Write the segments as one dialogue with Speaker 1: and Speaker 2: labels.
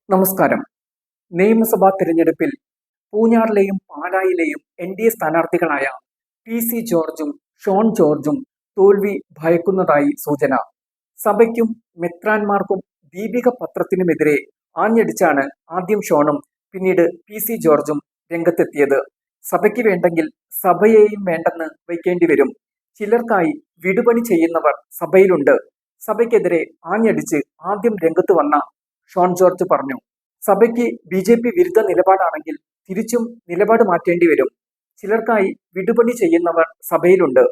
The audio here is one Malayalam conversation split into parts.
Speaker 1: നമസ്കാരം. നിയമസഭാ തെരഞ്ഞെടുപ്പിൽ പൂഞ്ഞാറിലെയും പാലായിലെയും എൻ.ഡി.എ സ്ഥാനാർത്ഥികളായ പി.സി. ജോർജും ഷോൺ ജോർജും തോൽവി ഭയക്കുന്നതായി സൂചന. സഭയ്ക്കും മെത്രാന്മാർക്കും ദീപിക പത്രത്തിനുമെതിരെ ആഞ്ഞടിച്ചാണ് ആദ്യം ഷോണും പിന്നീട് പി.സി. ജോർജും രംഗത്തെത്തിയത്. സഭയ്ക്ക് വേണ്ടെങ്കിൽ സഭയെയും വേണ്ടെന്ന് വയ്ക്കേണ്ടി വരും. ചിലർക്കായി വിടുപണി ചെയ്യുന്നവർ സഭയിലുണ്ട്. സഭയ്ക്കെതിരെ ആഞ്ഞടിച്ച് ആദ്യം രംഗത്ത് വന്ന ഷോൺ ജോർജ് പറഞ്ഞു. സഭയ്ക്ക് ബി.ജെ.പി വിരുദ്ധ നിലപാടാണെങ്കിൽ തിരിച്ചും നിലപാട് മാറ്റേണ്ടി വരും. ചിലർക്കായി വിടുപണി ചെയ്യുന്നവർ സഭയിലുണ്ട്.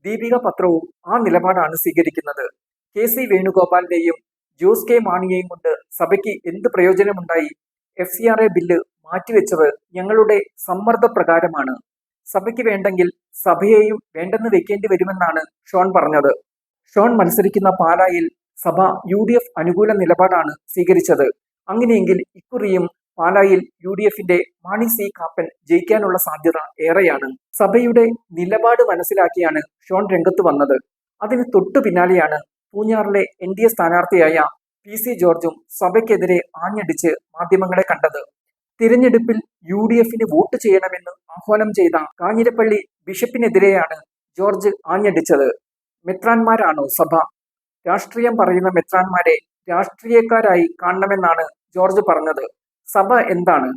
Speaker 1: ദീപിക പത്രവും ആ നിലപാടാണ് സ്വീകരിക്കുന്നത്. കെ.സി. വേണുഗോപാലിനെയും ജോസ് കെ മാണിയെയും കൊണ്ട് സഭയ്ക്ക് എന്ത് പ്രയോജനമുണ്ടായി? FCRA ബില്ല് മാറ്റിവെച്ചത് ഞങ്ങളുടെ സമ്മർദ്ദപ്രകാരമാണ്. സഭയ്ക്ക് വേണ്ടെങ്കിൽ സഭയെയും വേണ്ടെന്ന് വെക്കേണ്ടി വരുമെന്നാണ് ഷോൺ പറഞ്ഞത്. ഷോൺ മത്സരിക്കുന്ന പാലായിൽ സഭ UDF അനുകൂല നിലപാടാണ് സ്വീകരിച്ചത്. അങ്ങനെയെങ്കിൽ ഇക്കുറിയും പാലായിൽ UDFന്റെ മാണി സി കാപ്പൻ ജയിക്കാനുള്ള സാധ്യത ഏറെയാണ്. സഭയുടെ നിലപാട് മനസ്സിലാക്കിയാണ് ഷോൺ രംഗത്ത് വന്നത്. അതിന് തൊട്ടു പിന്നാലെയാണ് പൂഞ്ഞാറിലെ NDA സ്ഥാനാർത്ഥിയായ പി.സി. ജോർജും സഭയ്ക്കെതിരെ ആഞ്ഞടിച്ച് മാധ്യമങ്ങളെ കണ്ടത്. തിരഞ്ഞെടുപ്പിൽ UDFന് വോട്ട് ചെയ്യണമെന്ന് ആഹ്വാനം ചെയ്ത കാഞ്ഞിരപ്പള്ളി ബിഷപ്പിനെതിരെയാണ് ജോർജ് ആഞ്ഞടിച്ചത്. മെത്രാന്മാരാണോ സഭ? രാഷ്ട്രീയം പറയുന്ന മെത്രാന്മാരെ രാഷ്ട്രീയക്കാരായി കാണണമെന്നാണ് ജോർജ് പറഞ്ഞത്. സഭ എന്താണ്?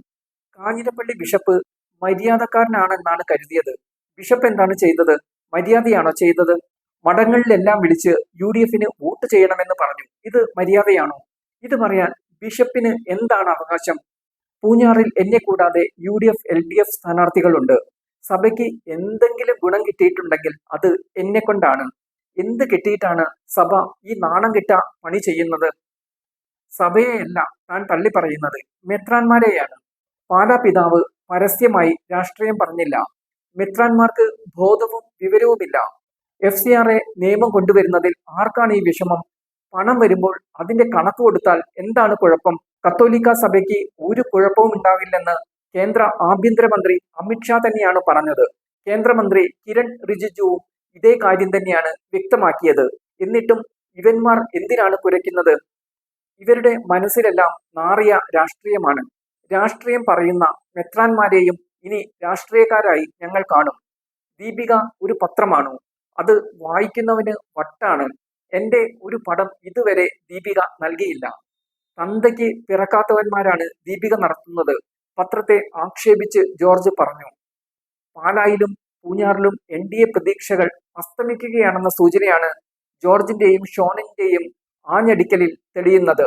Speaker 1: കാഞ്ഞിരപ്പള്ളി ബിഷപ്പ് മര്യാദക്കാരനാണെന്നാണ് കരുതിയത്. ബിഷപ്പ് എന്താണ് ചെയ്തത്? മര്യാദയാണോ ചെയ്തത്? മഠങ്ങളിലെല്ലാം വിളിച്ച് UDFന് വോട്ട് ചെയ്യണമെന്ന് പറഞ്ഞു. ഇത് മര്യാദയാണോ? ഇത് പറയാൻ ബിഷപ്പിന് എന്താണ് അവകാശം? പൂഞ്ഞാറിൽ എന്നെ കൂടാതെ UDF LDF സ്ഥാനാർത്ഥികളുണ്ട്. സഭയ്ക്ക് എന്തെങ്കിലും ഗുണം കിട്ടിയിട്ടുണ്ടെങ്കിൽ അത് എന്നെ കൊണ്ടാണ്. എന്ത് കിട്ടിയിട്ടാണ് സഭ ഈ നാണം കെട്ട പണി ചെയ്യുന്നത്? സഭയെയല്ല താൻ തള്ളി പറയുന്നത്, മെത്രാന്മാരെയാണ്. പാലാ പിതാവ് പരസ്യമായി രാഷ്ട്രീയം പറഞ്ഞില്ല. മെത്രാന്മാർക്ക് ബോധവും വിവരവുമില്ല. FCRA നിയമം കൊണ്ടുവരുന്നതിൽ ആർക്കാണ് ഈ വിഷമം? പണം വരുമ്പോൾ അതിന്റെ കണക്ക് കൊടുത്താൽ എന്താണ് കുഴപ്പം? കത്തോലിക്ക സഭയ്ക്ക് ഒരു കുഴപ്പവും ഉണ്ടാവില്ലെന്ന് കേന്ദ്ര ആഭ്യന്തരമന്ത്രി അമിത്ഷാ തന്നെയാണ് പറഞ്ഞത്. കേന്ദ്രമന്ത്രി കിരൺ റിജിജുവും ഇതേ കാര്യം തന്നെയാണ് വ്യക്തമാക്കിയത്. എന്നിട്ടും ഇവന്മാർ എന്തിനാണ് കുരയ്ക്കുന്നത്? ഇവരുടെ മനസ്സിലെല്ലാം നാറിയ രാഷ്ട്രീയമാണ്. രാഷ്ട്രീയം പറയുന്ന മെത്രാന്മാരെയും ഇനി രാഷ്ട്രീയക്കാരായി ഞങ്ങൾ കാണും. ദീപിക ഒരു പത്രമാണോ? അത് വായിക്കുന്നവന് വട്ടാണ്. എന്റെ ഒരു പടം ഇതുവരെ ദീപിക നൽകിയില്ല. തന്തയ്ക്ക് പിറക്കാത്തവന്മാരാണ് ദീപിക നടത്തുന്നത്. പത്രത്തെ ആക്ഷേപിച്ച് ജോർജ് പറഞ്ഞു. പാലായിലും പൂഞ്ഞാറിലും NDA പ്രതീക്ഷകൾ അസ്തമിക്കുകയാണെന്ന സൂചനയാണ് ജോർജിന്റെയും ഷോണിന്റെയും ആഞ്ഞടിക്കലിൽ തെളിയുന്നത്.